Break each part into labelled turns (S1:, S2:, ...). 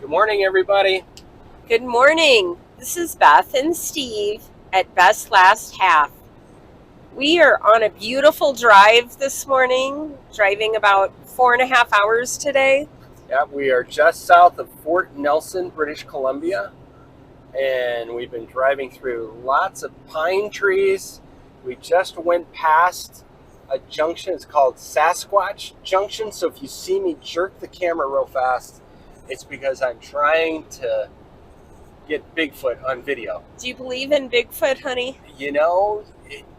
S1: Good morning, everybody.
S2: Good morning. This is Beth and Steve at Beth's Last Half. We are on a beautiful drive this morning, driving about 4.5 hours today.
S1: Yeah, we are just south of Fort Nelson, British Columbia, and we've been driving through lots of pine trees. We just went past a junction. It's called Sasquatch Junction. So if you see me jerk the camera real fast, it's because I'm trying to get Bigfoot on video.
S2: Do you believe in Bigfoot, honey?
S1: You know,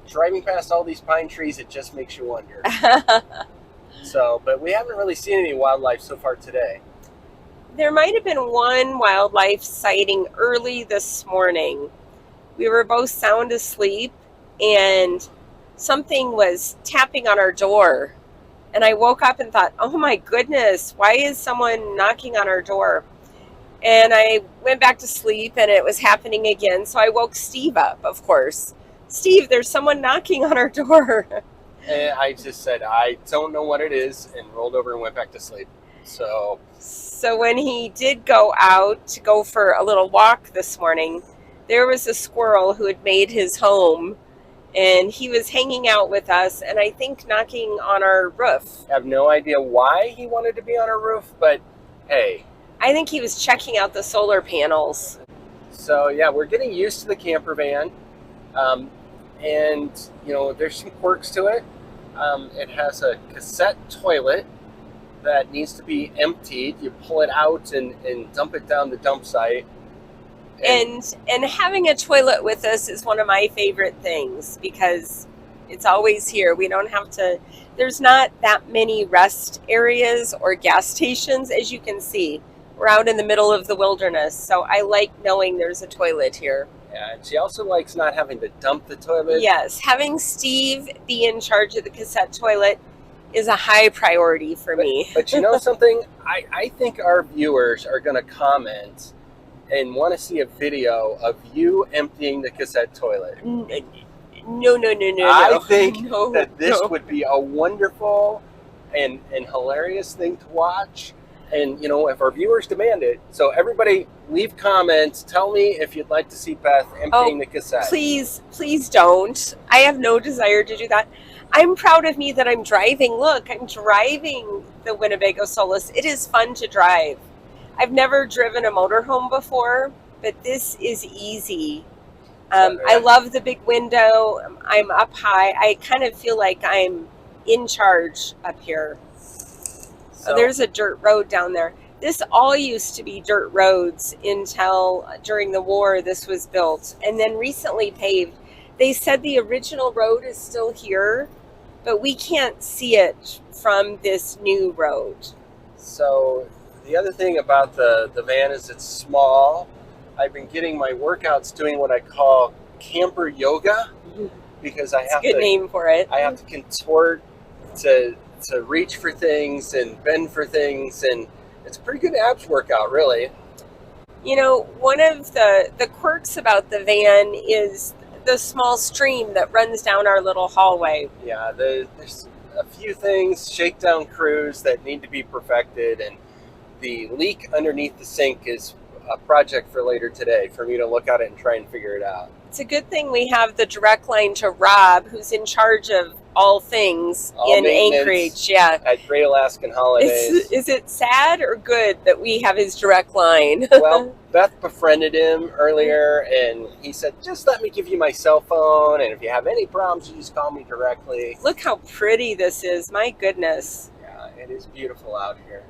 S1: driving past all these pine trees, it just makes you wonder. But we haven't really seen any wildlife so far today.
S2: There might have been one wildlife sighting early this morning. We were both sound asleep and something was tapping on our door. And I woke up and thought, oh my goodness, why is someone knocking on our door? And I went back to sleep and it was happening again. So I woke Steve up, of course. Steve, there's someone knocking on our door.
S1: And I just said, I don't know what it is, and rolled over and went back to sleep. So
S2: when he did go out to go for a little walk this morning, there was a squirrel who had made his home. And he was hanging out with us and I think knocking on our roof.
S1: I have no idea why he wanted to be on our roof, but hey.
S2: I think he was checking out the solar panels.
S1: So yeah, we're getting used to the camper van. And you know, there's some quirks to it. It has a cassette toilet that needs to be emptied. You pull it out and dump it down the dump site.
S2: And having a toilet with us is one of my favorite things because it's always here. We don't have to, there's not that many rest areas or gas stations, as you can see. We're out in the middle of the wilderness, so I like knowing there's a toilet here.
S1: Yeah, and she also likes not having to dump the toilet.
S2: Yes, having Steve be in charge of the cassette toilet is a high priority for me.
S1: But you know something? I think our viewers are going to comment and want to see a video of you emptying the cassette toilet.
S2: No.
S1: I think that this would be a wonderful and hilarious thing to watch. And, you know, if our viewers demand it. So everybody leave comments. Tell me if you'd like to see Beth emptying the cassette.
S2: Please don't. I have no desire to do that. I'm proud of me that I'm driving. Look, I'm driving the Winnebago Solus. It is fun to drive. I've never driven a motorhome before, but this is easy. I love the big window. I'm up high. I kind of feel like I'm in charge up here. So there's a dirt road down there. This all used to be dirt roads until during the war this was built and then recently paved. They said the original road is still here, but we can't see it from this new road.
S1: So the other thing about the van is it's small. I've been getting my workouts doing what I call camper yoga because I have
S2: a good name for it.
S1: I have to contort to reach for things and bend for things, and it's a pretty good abs workout, really.
S2: You know, one of the quirks about the van is the small stream that runs down our little hallway.
S1: Yeah, there's a few things, shakedown crews that need to be perfected, and the leak underneath the sink is a project for later today for me to look at it and try and figure it out.
S2: It's a good thing we have the direct line to Rob, who's in charge of all things in Anchorage. Yeah,
S1: at Great Alaskan Holidays.
S2: Is it sad or good that we have his direct line?
S1: Well, Beth befriended him earlier, and he said, just let me give you my cell phone, and if you have any problems, you just call me directly.
S2: Look how pretty this is. My goodness.
S1: Yeah, it is beautiful out here.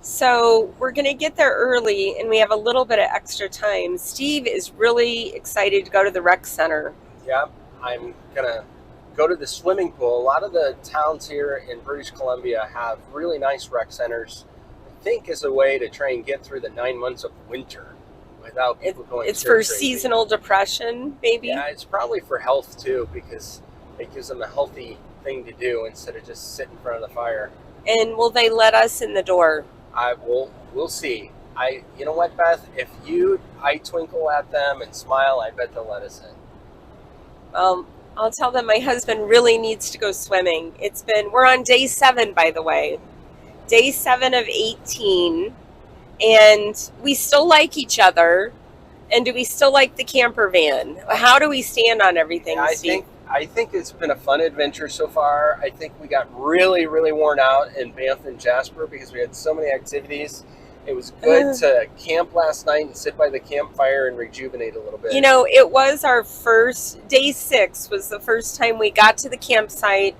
S2: So we're going to get there early, and we have a little bit of extra time. Steve is really excited to go to the rec center.
S1: Yeah, I'm going to go to the swimming pool. A lot of the towns here in British Columbia have really nice rec centers, I think, as a way to try and get through the 9 months of winter without people going
S2: It's for
S1: crazy.
S2: Seasonal depression, maybe?
S1: Yeah, it's probably for health, too, because it gives them a healthy thing to do instead of just sit in front of the fire.
S2: And will they let us in the door?
S1: We'll see. You know what, Beth? If I twinkle at them and smile, I bet they'll let us in.
S2: I'll tell them my husband really needs to go swimming. We're on day 7, by the way. Day 7 of 18. And we still like each other. And do we still like the camper van? How do we stand on everything, Steve?
S1: I think it's been a fun adventure so far. I think we got really, really worn out in Banff and Jasper because we had so many activities. It was good to camp last night and sit by the campfire and rejuvenate a little bit.
S2: You know, it was our first, day 6 was the first time we got to the campsite,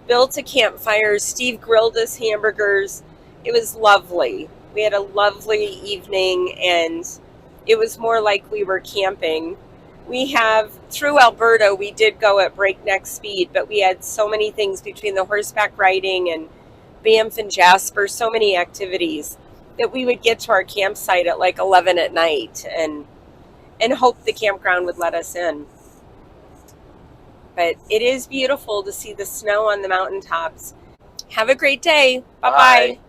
S2: built a campfire. Steve grilled us hamburgers. It was lovely. We had a lovely evening, and it was more like we were camping. We have, through Alberta, we did go at breakneck speed, but we had so many things between the horseback riding and Banff and Jasper, so many activities that we would get to our campsite at like 11 at night and hope the campground would let us in. But it is beautiful to see the snow on the mountaintops. Have a great day. Bye-bye.
S1: Bye.